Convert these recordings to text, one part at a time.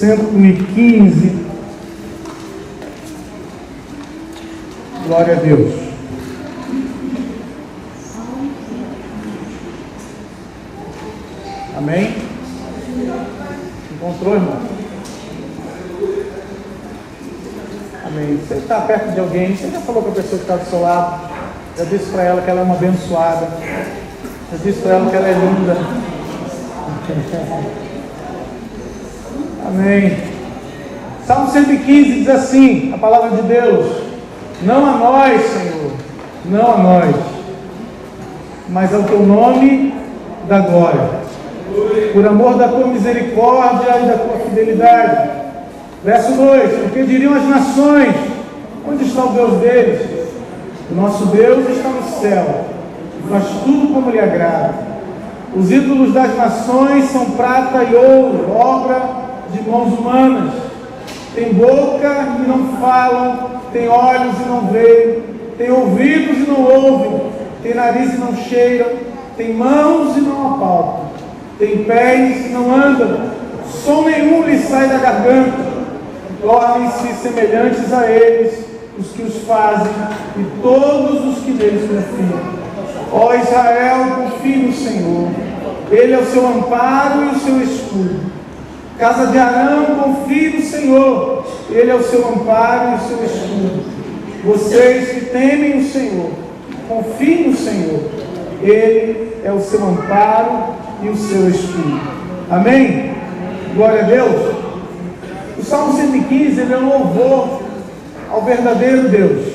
115. Glória a Deus. Amém? Encontrou, irmão? Amém. Você está perto de alguém, você já falou com a pessoa que está do seu lado, já disse para ela que ela é uma abençoada, já disse para ela que ela é linda. Amém. Salmo 115 diz assim, a palavra de Deus: não a nós, Senhor, não a nós, mas ao teu nome da glória, por amor da tua misericórdia e da tua fidelidade. Verso 2: porque diriam as nações, onde está o Deus deles? O nosso Deus está no céu, faz tudo como lhe agrada. Os ídolos das nações são prata e ouro, obra de mãos humanas. Tem boca e não falam, tem olhos e não veem, tem ouvidos e não ouvem, tem nariz e não cheiram, tem mãos e não apalpam, tem pés e não andam, som nenhum lhe sai da garganta. Tornem-se semelhantes a eles os que os fazem e todos os que neles confiam. Ó Israel, confie no Senhor, Ele é o seu amparo e o seu escudo. Casa de Arão, confie no Senhor, Ele é o seu amparo e o seu escudo. Vocês que temem o Senhor, confiem no Senhor, Ele é o seu amparo e o seu escudo. Amém? Glória a Deus. O Salmo 115, ele é um louvor ao verdadeiro Deus,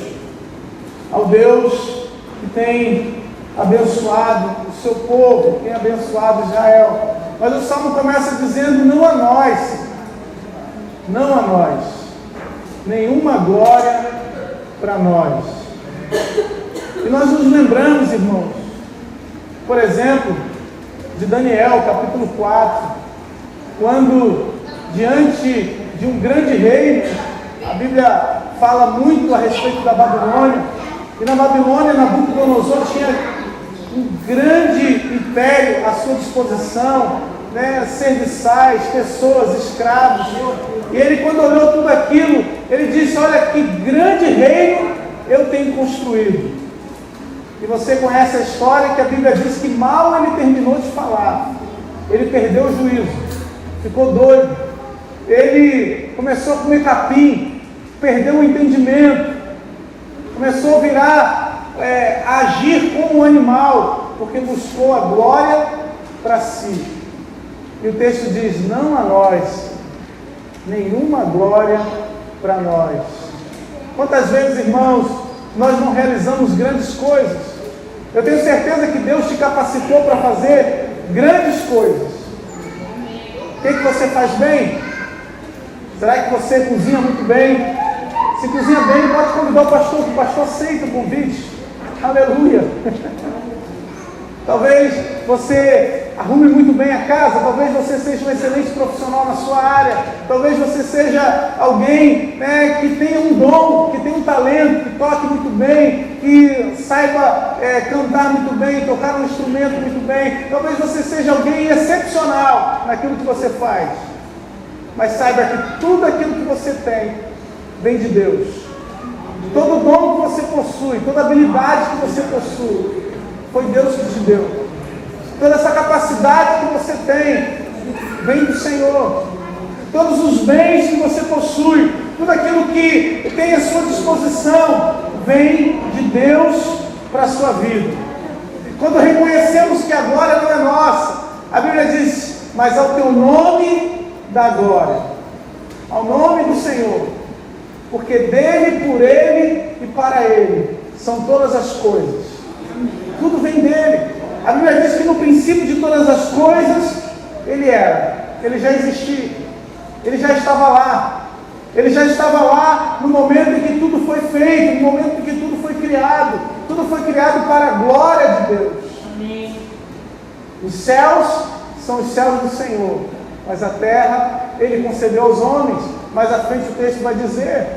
ao Deus que tem abençoado o seu povo, tem abençoado Israel. Mas o Salmo começa dizendo: não a nós, não a nós, nenhuma glória para nós. E nós nos lembramos, irmãos, por exemplo, de Daniel, capítulo 4, quando, diante de um grande reino, a Bíblia fala muito a respeito da Babilônia, e na Babilônia, Nabucodonosor tinha um grande império à sua disposição, serviçais, pessoas, escravos, e ele, quando olhou tudo aquilo, ele disse: olha que grande reino eu tenho construído. E você conhece a história que a Bíblia diz que mal ele terminou de falar, ele perdeu o juízo, ficou doido, ele começou a comer capim, perdeu o entendimento, começou a virar, a agir como um animal, porque buscou a glória para si. E o texto diz: não a nós, nenhuma glória para nós. Quantas vezes, irmãos, nós não realizamos grandes coisas? Eu tenho certeza que Deus te capacitou para fazer grandes coisas. O que você faz bem? Será que você cozinha muito bem? Se cozinha bem, pode convidar o pastor, que o pastor aceita o convite. Aleluia! Talvez você arrume muito bem a casa, talvez você seja um excelente profissional na sua área, talvez você seja alguém que tenha um dom, que tenha um talento, que toque muito bem, que saiba cantar muito bem, tocar um instrumento muito bem, talvez você seja alguém excepcional naquilo que você faz, mas saiba que tudo aquilo que você tem vem de Deus. Todo dom que você possui, toda habilidade que você possui, foi Deus que te deu. Toda essa capacidade que você tem vem do Senhor. Todos os bens que você possui, tudo aquilo que tem à sua disposição, vem de Deus para a sua vida. Quando reconhecemos que a glória não é nossa, a Bíblia diz: mas ao teu nome da glória, ao nome do Senhor, porque dele, por ele e para ele são todas as coisas. Tudo vem dele. A Bíblia diz que no princípio de todas as coisas, ele era, ele já existia, ele já estava lá. Ele já estava lá no momento em que tudo foi feito, no momento em que tudo foi criado. Tudo foi criado para a glória de Deus. Amém. Os céus são os céus do Senhor, mas a terra ele concedeu aos homens. Mais à frente o texto vai dizer.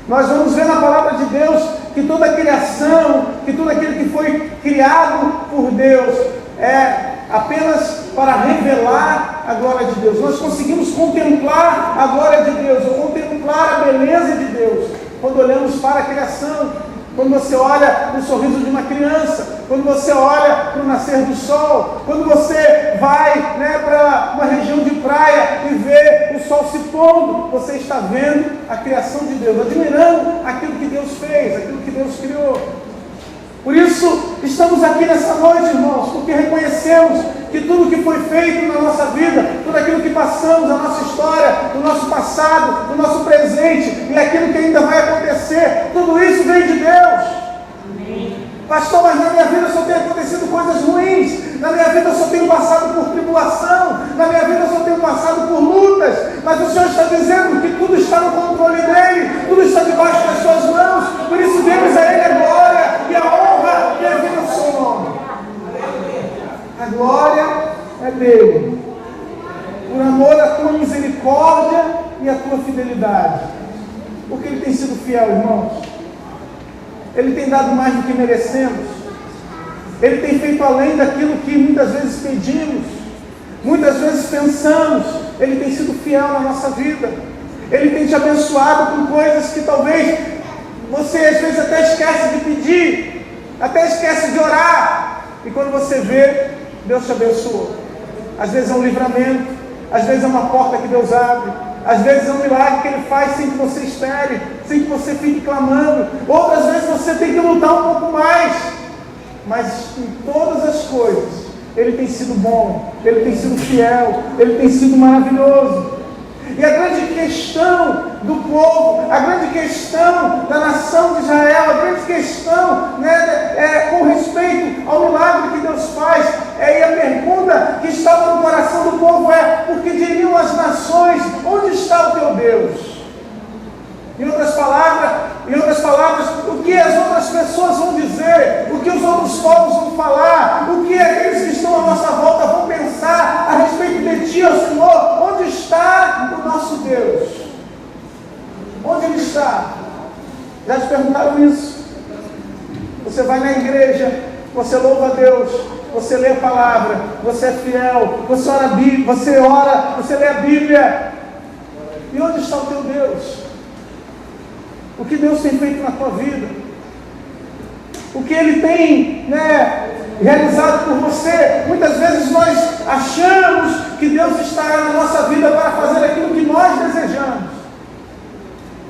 Nós vamos ver na palavra de Deus que toda a criação, que tudo aquilo que foi criado por Deus é apenas para revelar a glória de Deus. Nós conseguimos contemplar a glória de Deus, ou contemplar a beleza de Deus, quando olhamos para a criação. Quando você olha no sorriso de uma criança, quando você olha para o nascer do sol, quando você vai para uma região de praia e vê o sol se pondo, você está vendo a criação de Deus, admirando aquilo que Deus fez, aquilo que Deus criou. Por isso, estamos aqui nessa noite, irmãos, porque reconhecemos que tudo que foi feito na nossa vida, tudo aquilo que passamos, a nossa história, o nosso passado, o nosso presente e aquilo que ainda vai acontecer, tudo isso vem de Deus. Amém. Pastor, mas na minha vida só tem acontecido coisas ruins, na minha vida eu só tenho passado por tribulação, na minha vida eu só tenho passado por lutas, mas o Senhor está dizendo que tudo está no controle dEle, tudo está debaixo das suas mãos, por isso demos a Ele a glória e a honra devido ao seu nome. A glória é dele, por amor à tua misericórdia e à tua fidelidade, porque Ele tem sido fiel, irmãos. Ele tem dado mais do que merecemos, Ele tem feito além daquilo que muitas vezes pedimos, muitas vezes pensamos. Ele tem sido fiel na nossa vida, Ele tem te abençoado com coisas que talvez você às vezes até esquece de pedir, até esquece de orar, e quando você vê, Deus te abençoa. Às vezes é um livramento, às vezes é uma porta que Deus abre, às vezes é um milagre que Ele faz sem que você espere, sem que você fique clamando. Outras vezes você tem que lutar um pouco mais, mas em todas as coisas Ele tem sido bom, Ele tem sido fiel, Ele tem sido maravilhoso. E a grande questão do povo, a grande questão da nação de Israel, a grande questão com respeito ao milagre que Deus faz, e a pergunta que estava no coração do povo é: por que diriam as nações, onde está o teu Deus? Em outras palavras, o que as outras pessoas vão dizer, o que os outros povos vão falar, o que aqueles que estão à nossa volta vão pensar a respeito de ti, ó Senhor? Onde está o nosso Deus? Onde Ele está? Já te perguntaram isso? Você vai na igreja, você louva a Deus, você lê a palavra, você é fiel, você ora, você lê a Bíblia. E onde está o teu Deus? O que Deus tem feito na tua vida? O que Ele tem realizado por você? Muitas vezes nós achamos que Deus está na nossa vida para fazer aquilo que nós desejamos.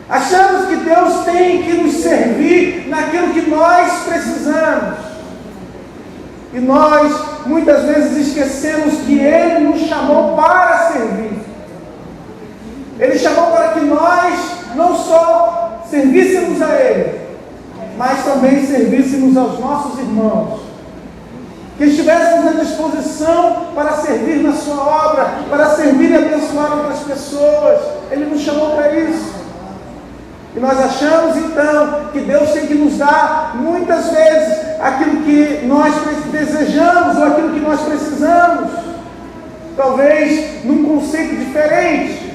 Achamos que Deus tem que nos servir naquilo que nós precisamos. E nós, muitas vezes, esquecemos que Ele nos chamou para servir. Ele chamou para que nós não só servíssemos a Ele, mas também servíssemos aos nossos irmãos, que estivéssemos à disposição para servir na sua obra, para servir e abençoar outras pessoas. Ele nos chamou para isso. E nós achamos então que Deus tem que nos dar muitas vezes aquilo que nós desejamos ou aquilo que nós precisamos, talvez num conceito diferente.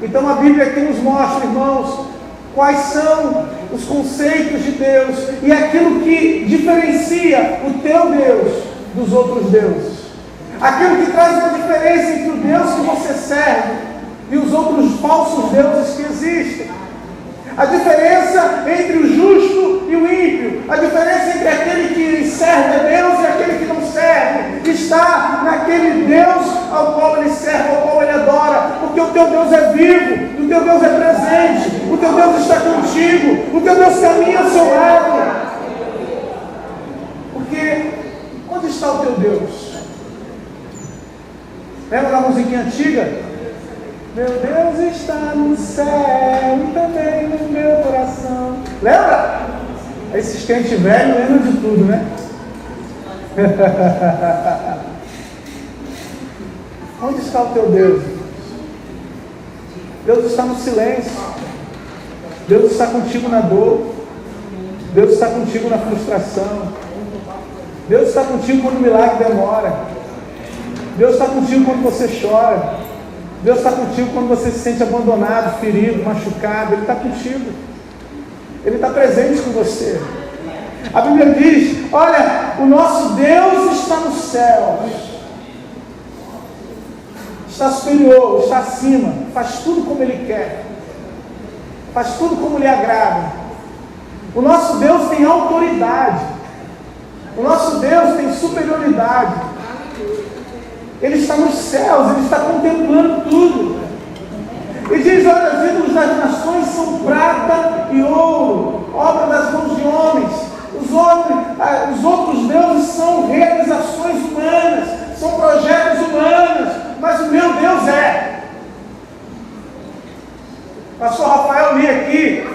Então a Bíblia aqui nos mostra, irmãos, quais são os conceitos de Deus e aquilo que diferencia o teu Deus dos outros deuses. Aquilo que traz uma diferença entre o Deus que você serve e os outros falsos deuses que existem. A diferença entre o justo e o ímpio, a diferença entre aquele que serve a Deus e aquele que não serve, está naquele Deus ao qual ele serve, ao qual ele adora, porque o teu Deus é vivo, o teu Deus é presente, o teu Deus está contigo, o teu Deus caminha ao seu lado. Porque onde está o teu Deus? Lembra da musiquinha antiga? Meu Deus está no céu e também no meu coração. Lembra? Esses crentes velhos lembram de tudo, né? Onde está o teu Deus? Deus está no silêncio. Deus está contigo na dor. Deus está contigo na frustração. Deus está contigo quando o milagre demora. Deus está contigo quando você chora. Deus está contigo quando você se sente abandonado, ferido, machucado. Ele está contigo. Ele está presente com você. A Bíblia diz: olha, o nosso Deus está nos céus. está superior, está acima, faz tudo como Ele quer, faz tudo como lhe agrada. O nosso Deus tem autoridade, o nosso Deus tem superioridade. Ele está nos céus, Ele está contemplando tudo. E diz: olha, os ídolos das nações são prata e ouro, obra das mãos de homens. Os outros deuses são realizações humanas, são projetos humanos, mas o meu Deus é. Pastor Rafael li aqui,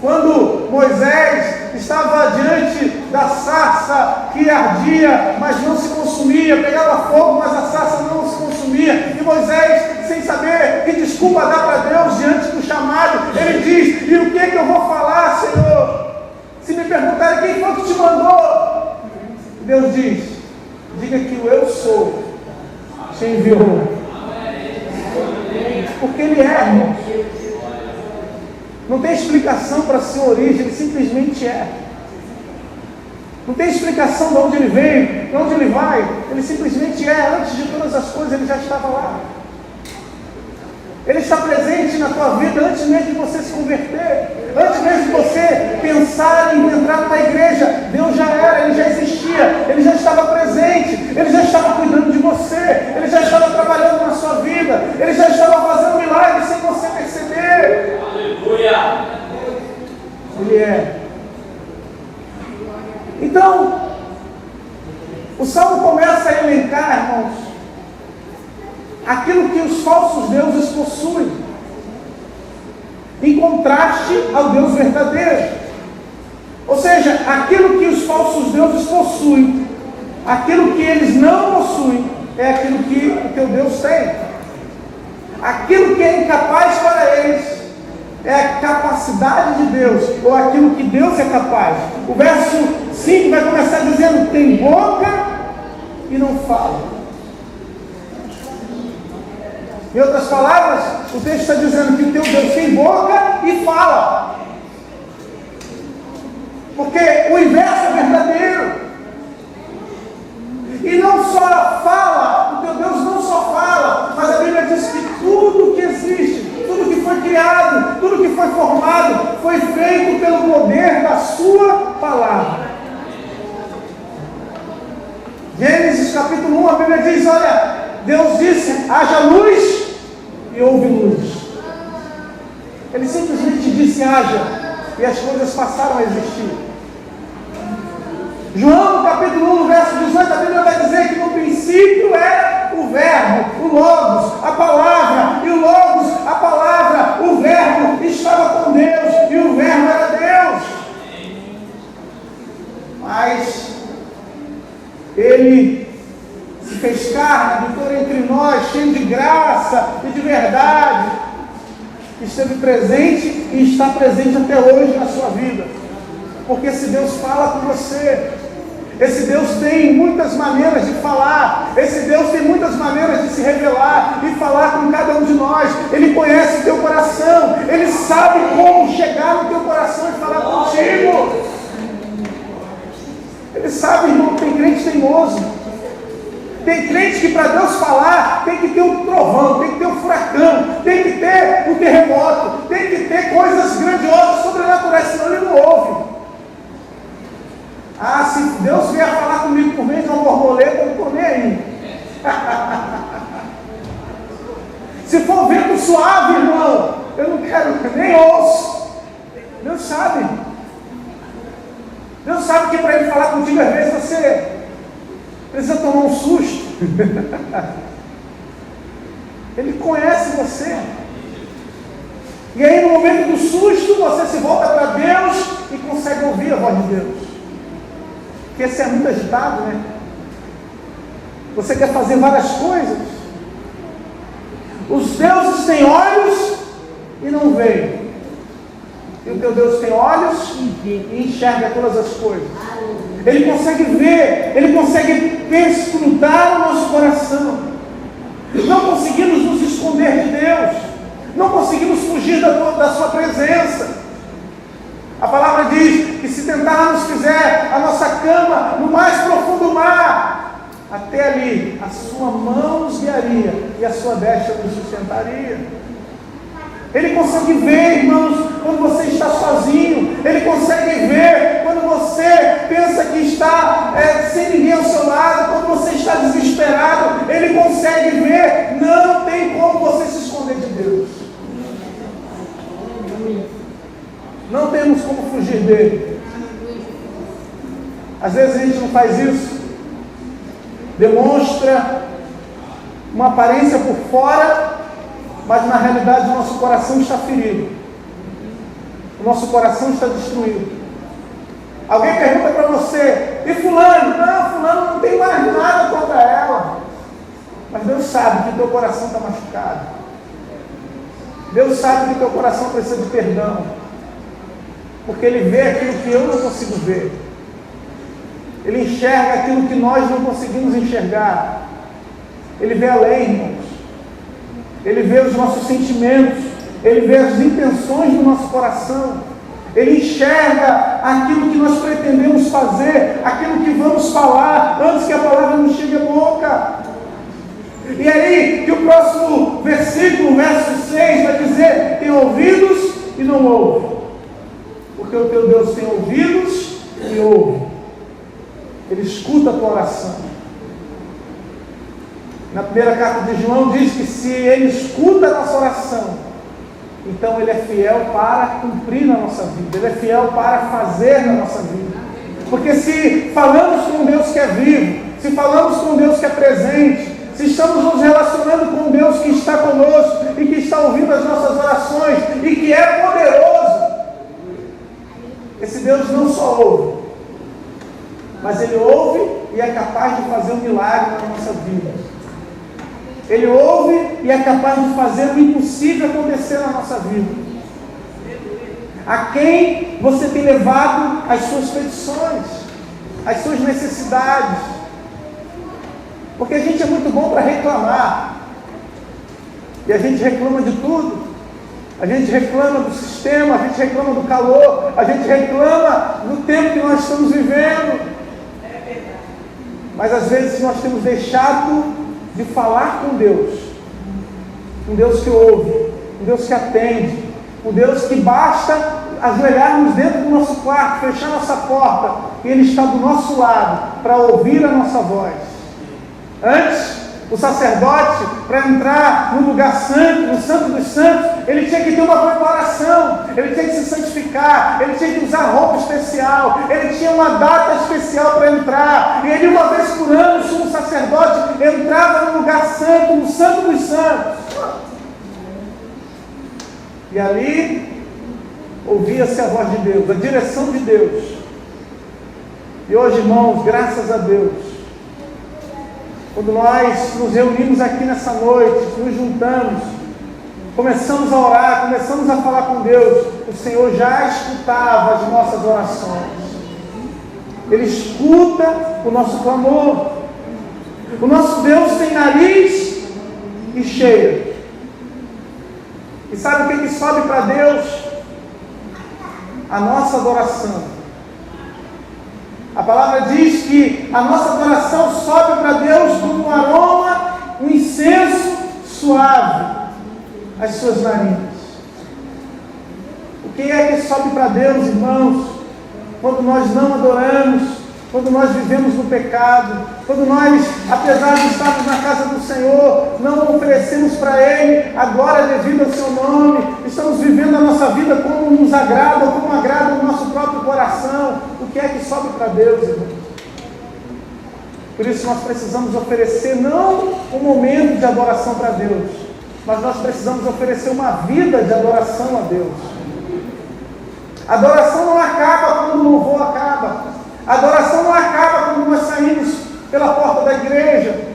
quando Moisés estava diante da sarça que ardia, mas não se consumia, pegava fogo, mas a sarça não se consumia, e Moisés, sem saber que desculpa dar para Deus diante do chamado, ele diz: e o que é que eu vou falar, Senhor? Se me perguntarem quem foi que te mandou, Deus diz: diga que o eu sou te enviou. Porque Ele é, irmão. Não tem explicação para a sua origem, Ele simplesmente é. Não tem explicação de onde Ele veio, de onde Ele vai, Ele simplesmente é. Antes de todas as coisas, Ele já estava lá. Ele está presente na tua vida antes mesmo de você se converter, antes mesmo de você pensar em entrar na igreja. Deus já era, Ele já existia, Ele já estava presente, Ele já estava cuidando de você, Ele já estava trabalhando na sua vida, Ele já estava fazendo milagres sem você perceber. Aleluia! Ele é. Então, o Salmo começa a elencar, irmãos, aquilo que os falsos deuses possuem, em contraste ao Deus verdadeiro. Ou seja, aquilo que os falsos deuses possuem, aquilo que eles não possuem, é aquilo que o teu Deus tem. Aquilo que é incapaz para eles é a capacidade de Deus, ou aquilo que Deus é capaz. O verso 5 vai começar dizendo: tem boca e não fala. Em outras palavras, o texto está dizendo que o teu Deus tem boca e fala. Porque o inverso é verdadeiro. E não só fala, o teu Deus não só fala, mas a Bíblia diz que tudo que existe, tudo que foi criado, tudo que foi formado, foi feito pelo poder da sua palavra. Gênesis capítulo 1, a Bíblia diz: olha, Deus disse: haja luz, e houve luz. Ele simplesmente disse: haja, e as coisas passaram a existir. João capítulo 1, no verso 18, a Bíblia vai dizer que no princípio era o verbo, o Logos, a palavra, e o Logos, a palavra, o verbo estava com Deus, e o verbo era Deus. Mas Ele se fez carne, habitou entre nós, cheio de graça e de verdade, esteve presente e está presente até hoje na sua vida, porque esse Deus fala com você, esse Deus tem muitas maneiras de falar, esse Deus tem muitas maneiras de se revelar e falar com cada um de nós. Ele conhece o teu coração, Ele sabe como chegar no teu coração e falar contigo. Ele sabe, irmão, tem crente teimoso. Tem crente que para Deus falar tem que ter um trovão, tem que ter um furacão, tem que ter um terremoto, tem que ter coisas grandiosas, sobrenaturais, senão ele não ouve. Ah, se Deus vier falar comigo por meio de uma borboleta, eu não estou nem aí. Se for vento suave, irmão, eu não quero, nem ouço. Deus sabe. Deus sabe que para Ele falar contigo, às vezes você precisa tomar um susto. Ele conhece você. E aí, no momento do susto, você se volta para Deus e consegue ouvir a voz de Deus. Porque esse é muito agitado, né? Você quer fazer várias coisas. Os deuses têm olhos e não veem. E o teu Deus tem olhos e enxerga todas as coisas. Ele consegue ver, Ele consegue perscrutar o nosso coração. Não conseguimos nos esconder de Deus, não conseguimos fugir da sua presença. A palavra diz que se tentarmos fizer a nossa cama no mais profundo mar, até ali, a sua mão nos guiaria e a sua destra nos sustentaria. Ele consegue ver, irmãos, quando você está sozinho. Ele consegue ver quando você pensa que está sem ninguém ao seu lado, quando você está desesperado. Ele consegue ver. Não tem como você se esconder de Deus. Não temos como fugir dele. Às vezes a gente não faz isso. Demonstra uma aparência por fora, mas na realidade o nosso coração está ferido. O nosso coração está destruído. Alguém pergunta para você: e fulano? Não, fulano não tem mais nada contra ela. Mas Deus sabe que o teu coração está machucado. Deus sabe que o teu coração precisa de perdão. Porque Ele vê aquilo que eu não consigo ver. Ele enxerga aquilo que nós não conseguimos enxergar. Ele vê além, irmãos. Ele vê os nossos sentimentos. Ele vê as intenções do nosso coração. Ele enxerga aquilo que nós pretendemos fazer, aquilo que vamos falar, antes que a palavra nos chegue à boca. E aí, que o próximo versículo, verso 6, vai dizer: tem ouvidos e não ouve. Porque o teu Deus tem ouvidos e ouve. Ele escuta a tua oração. Na primeira carta de João diz que se Ele escuta a nossa oração, então Ele é fiel para cumprir na nossa vida. Ele é fiel para fazer na nossa vida. Porque se falamos com Deus que é vivo, se falamos com Deus que é presente, se estamos nos relacionando com Deus que está conosco e que está ouvindo as nossas orações e que é poderoso, esse Deus não só ouve, mas Ele ouve e é capaz de fazer um milagre na nossa vida. Ele ouve e é capaz de fazer o impossível acontecer na nossa vida. A quem você tem levado as suas petições, as suas necessidades? Porque a gente é muito bom para reclamar. E a gente reclama de tudo. A gente reclama do sistema, a gente reclama do calor, a gente reclama do tempo que nós estamos vivendo. Mas às vezes nós temos deixado de falar com Deus. Um Deus que ouve, um Deus que atende, um Deus que basta ajoelharmos dentro do nosso quarto, fechar nossa porta, e Ele está do nosso lado para ouvir a nossa voz. Antes, o sacerdote, para entrar no lugar santo, no Santo dos Santos, ele tinha que ter uma preparação, ele tinha que se santificar, ele tinha que usar roupa especial, ele tinha uma data especial para entrar, e ele uma vez por ano, o sumo sacerdote, entrava no lugar santo, no Santo dos Santos. E ali, ouvia-se a voz de Deus, a direção de Deus. E hoje, irmãos, graças a Deus, quando nós nos reunimos aqui nessa noite, nos juntamos, começamos a orar, começamos a falar com Deus, o Senhor já escutava as nossas orações. Ele escuta o nosso clamor. O nosso Deus tem nariz e cheira. E sabe o que sobe para Deus? A nossa adoração. A palavra diz que a nossa adoração sobe para Deus como um aroma, um incenso suave às suas narinas. O que é que sobe para Deus, irmãos, quando nós não adoramos, quando nós vivemos no pecado, quando nós, apesar de estarmos na casa do Senhor, não oferecemos para Ele a glória devida ao seu nome, estamos vivendo a nossa vida como nos agrada, ou como agrada o nosso próprio coração. O que é que sobe para Deus, irmãos? Por isso nós precisamos oferecer não um momento de adoração para Deus, mas nós precisamos oferecer uma vida de adoração a Deus. A adoração não acaba quando o louvor acaba. A adoração não acaba quando nós saímos pela porta da igreja.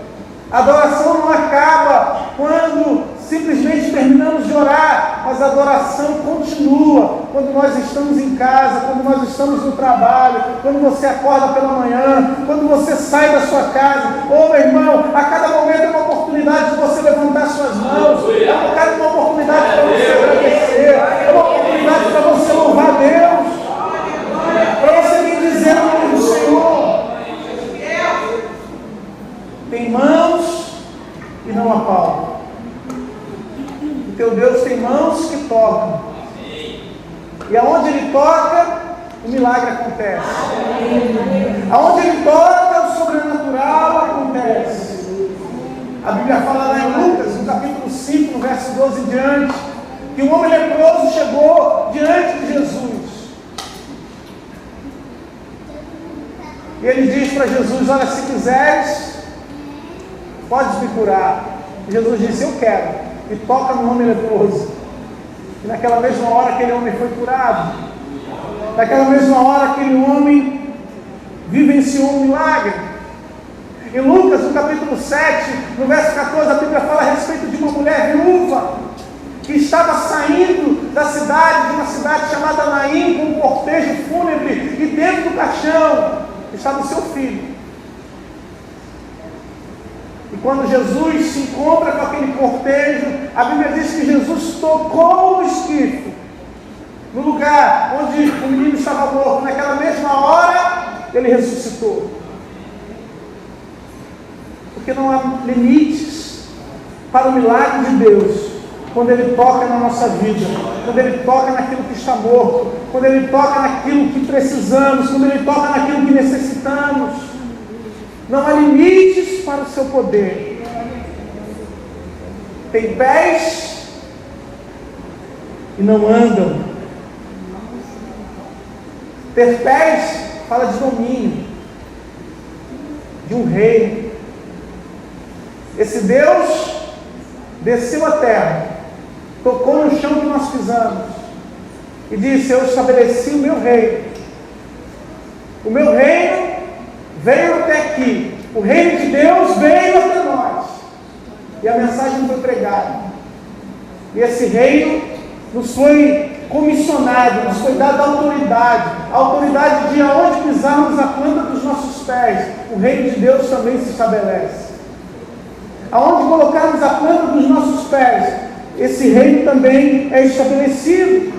A adoração não acaba quando simplesmente terminamos de orar, mas a adoração continua quando nós estamos em casa, quando nós estamos no trabalho, quando você acorda pela manhã, quando você sai da sua casa. Ô meu irmão, a cada momento é uma oportunidade de você levantar suas mãos, é uma oportunidade para você agradecer, é uma oportunidade para você louvar Deus, para você me dizer o nome do Senhor. tem mãos e não apalpa. O teu Deus tem mãos que tocam. E aonde Ele toca, o milagre acontece. Aonde Ele toca, o sobrenatural acontece. A Bíblia fala lá em Lucas, no capítulo 5, no verso 12 em diante, que um homem leproso chegou diante de Jesus. E ele diz para Jesus: olha, se quiseres, podes me curar. E Jesus disse: eu quero. E toca no homem leproso. E naquela mesma hora aquele homem foi curado. Naquela mesma hora aquele homem vivenciou um milagre. Em Lucas, no capítulo 7, no verso 14, a Bíblia fala a respeito de uma mulher viúva que estava saindo da cidade, de uma cidade chamada Naim, com um cortejo fúnebre, e dentro do caixão estava o seu filho. E quando Jesus se encontra com aquele cortejo, a Bíblia diz que Jesus tocou no esquife, no lugar onde o menino estava morto. Naquela mesma hora, ele ressuscitou. Porque não há limites para o milagre de Deus quando Ele toca na nossa vida, quando Ele toca naquilo que está morto, quando Ele toca naquilo que precisamos, quando Ele toca naquilo que necessitamos. Não há limites para o seu poder. Tem pés e não andam. Ter pés fala de domínio, de um reino. Esse Deus desceu à terra, tocou no chão que nós pisamos e disse: eu estabeleci o meu reino. O meu reino veio até aqui. O reino de Deus veio até nós. E a mensagem foi pregada. E esse reino nos foi comissionado, nos foi dada a autoridade de aonde pisarmos a planta dos nossos pés, o reino de Deus também se estabelece. Aonde colocarmos a planta dos nossos pés, esse reino também é estabelecido.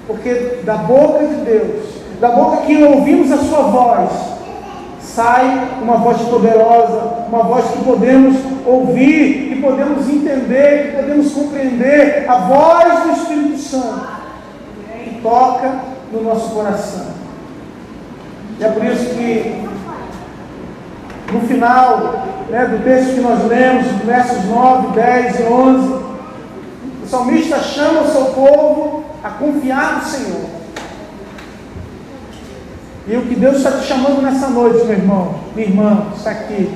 Porque da boca de Deus, da boca que ouvimos a sua voz, sai uma voz poderosa, uma voz que podemos ouvir, que podemos entender, que podemos compreender, a voz do Espírito Santo, que toca no nosso coração. E é por isso que no final do texto que nós lemos, versos 9, 10 e 11, o salmista chama o seu povo a confiar no Senhor. E o que Deus está te chamando nessa noite, meu irmão, minha irmã, está aqui.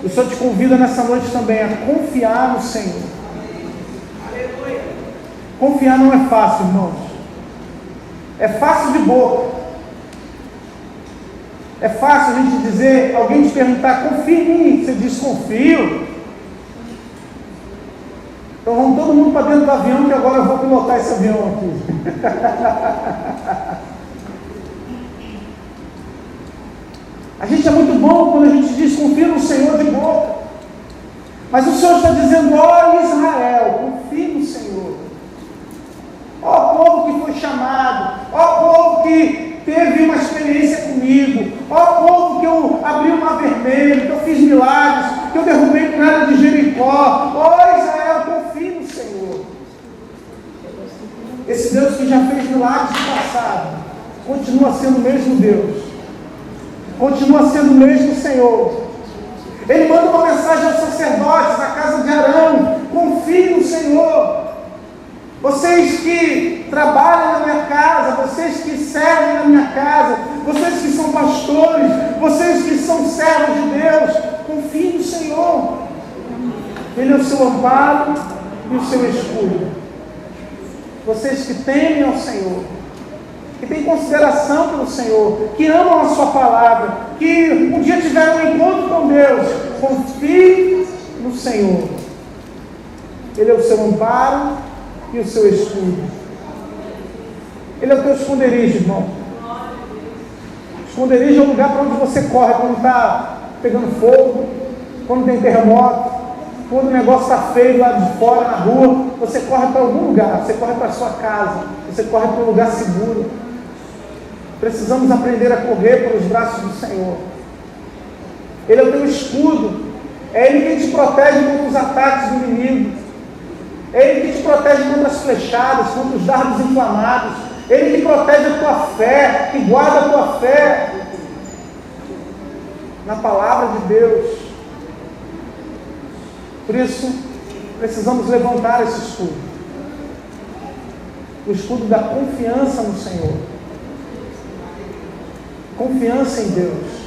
O Senhor te convida nessa noite também a confiar no Senhor. Aleluia. Confiar não é fácil, irmãos. É fácil de boca. É fácil a gente dizer, alguém te perguntar: confia em mim. Você diz: confio. Então vamos todo mundo para dentro do avião, que agora eu vou pilotar esse avião aqui. A gente é muito bom quando a gente diz: confia no Senhor de boca. Mas o Senhor está dizendo: ó Israel, confia no Senhor. Ó povo que foi chamado, ó povo que teve uma experiência comigo, ó povo que eu abri o mar vermelho, que eu fiz milagres, que eu derrubei o muralha de Jericó. Ó Israel, confia no Senhor. Esse Deus que já fez milagres no passado, continua sendo o mesmo Deus, continua sendo o mesmo Senhor. Ele manda uma mensagem aos sacerdotes da casa de Arão: confie no Senhor. Vocês que trabalham na minha casa, vocês que servem na minha casa, vocês que são pastores, vocês que são servos de Deus, confiem no Senhor. Ele é o seu amparo e o seu escudo. Vocês que temem ao Senhor, que têm consideração pelo Senhor, que amam a sua palavra, que um dia tiveram um encontro com Deus, confie no Senhor. Ele é o seu amparo e o seu escudo. Ele é o teu esconderijo, irmão. Esconderijo é o lugar para onde você corre quando está pegando fogo, quando tem terremoto, quando o negócio está feio lá de fora na rua. Você corre para algum lugar, você corre para a sua casa, você corre para um lugar seguro. Precisamos aprender a correr pelos braços do Senhor. Ele é o teu escudo. É Ele quem te protege contra os ataques do inimigo. É Ele que te protege contra as flechadas, contra os dardos inflamados. Ele que protege a tua fé, que guarda a tua fé na palavra de Deus. Por isso, precisamos levantar esse escudo. O escudo da confiança no Senhor. Confiança em Deus.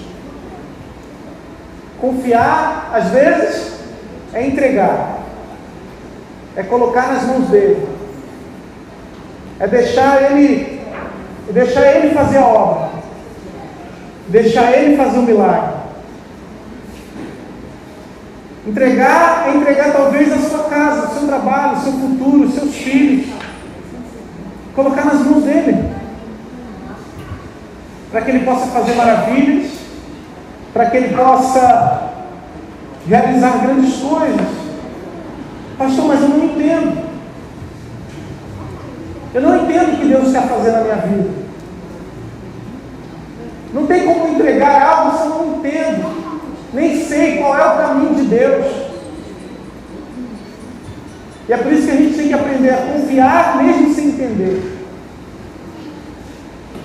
Confiar, às vezes, é entregar. É colocar nas mãos dele. É deixar ele fazer a obra. Deixar ele fazer o milagre. Entregar é entregar talvez a sua casa, o seu trabalho, o seu futuro, os seus filhos. Colocar nas mãos dele. Para que ele possa fazer maravilhas. Para que ele possa realizar grandes coisas. Pastor, mas eu não entendo. Eu não entendo o que Deus quer fazer na minha vida. Não tem como entregar algo se eu não entendo. Nem sei qual é o caminho de Deus. E é por isso que a gente tem que aprender a confiar mesmo sem entender.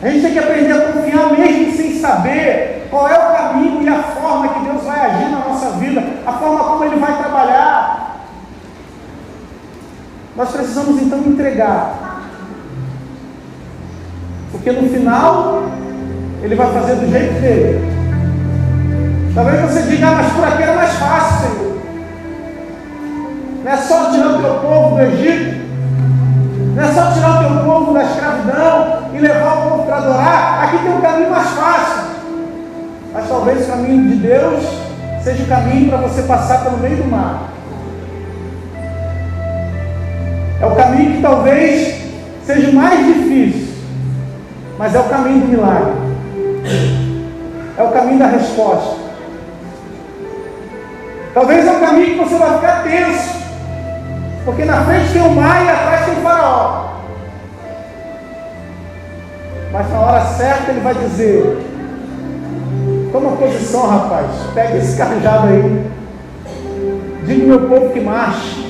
A gente tem que aprender a confiar mesmo sem saber qual é o caminho e a forma que Deus vai agir na nossa vida, a forma como Ele vai trabalhar. Nós precisamos então entregar. Porque no final, Ele vai fazer do jeito dele. Talvez você diga, mas por aqui era mais fácil, Senhor. Não é só tirar o teu povo do Egito. Não é só tirar o teu povo da escravidão e levar o povo para adorar. Aqui tem um caminho mais fácil. Mas talvez o caminho de Deus seja o caminho para você passar pelo meio do mar. É o caminho que talvez seja o mais difícil. Mas é o caminho do milagre. É o caminho da resposta. Talvez é um caminho que você vai ficar tenso, porque na frente tem o mar e atrás tem o faraó. Mas na hora certa ele vai dizer: toma posição, rapaz, pega esse cajado aí, diga ao meu povo que marche,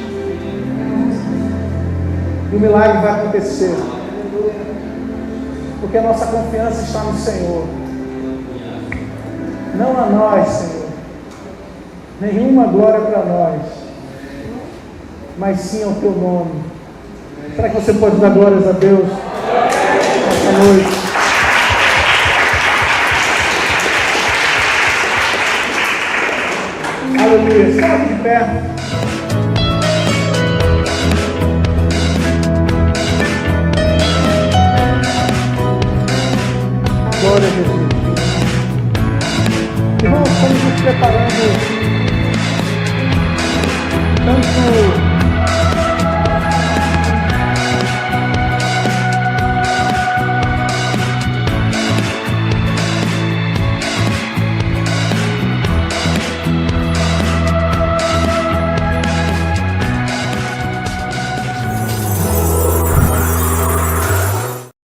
e o milagre vai acontecer, porque a nossa confiança está no Senhor, não a nós, Senhor. Nenhuma glória para nós, mas sim ao teu nome. Será que você pode dar glórias a Deus nessa noite? Aleluia. Fica de pé.